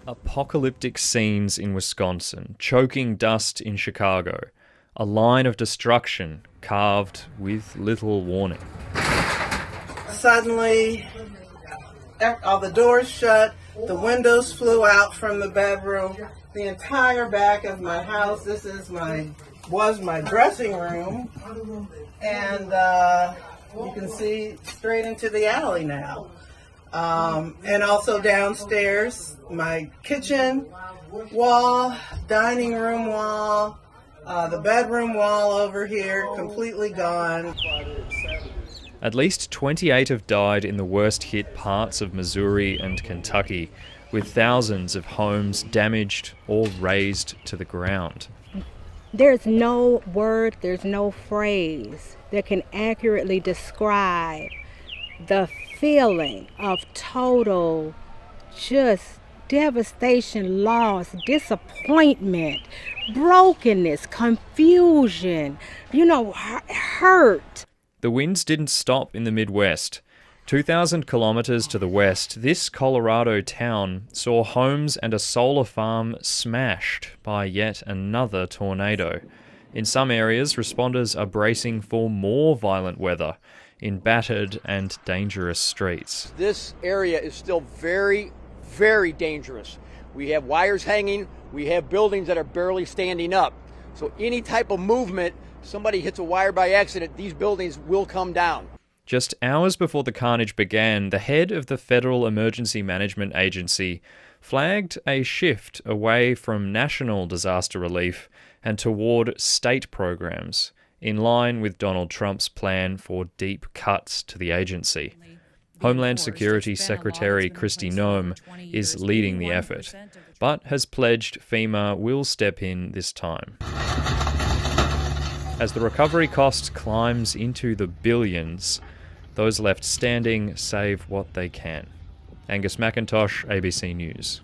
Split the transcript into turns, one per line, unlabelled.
Apocalyptic scenes in Wisconsin, choking dust in Chicago, a line of destruction carved with little warning.
Suddenly, all the doors shut, the windows flew out from the bedroom, the entire back of my house. This is was my dressing room, and you can see straight into the alley now. And also downstairs, my kitchen wall, dining room wall, the bedroom wall over here, completely gone.
At least 28 have died in the worst-hit parts of Missouri and Kentucky, with thousands of homes damaged or razed to the ground.
There's no word, there's no phrase that can accurately describe the feeling of total just devastation, loss, disappointment, brokenness, confusion, hurt.
The winds didn't stop in the Midwest. 2,000 kilometers to the west, this Colorado town saw homes and a solar farm smashed by yet another tornado. In some areas, responders are bracing for more violent weather in battered and dangerous streets.
This area is still very, very dangerous. We have wires hanging, we have buildings that are barely standing up. So any type of movement, somebody hits a wire by accident, these buildings will come down.
Just hours before the carnage began, the head of the Federal Emergency Management Agency flagged a shift away from national disaster relief and toward state programs, in line with Donald Trump's plan for deep cuts to the agency. Homeland Security Secretary Kristi Noem is leading the effort, but has pledged FEMA will step in this time. As the recovery cost climbs into the billions, those left standing save what they can. Angus Mackintosh, ABC News.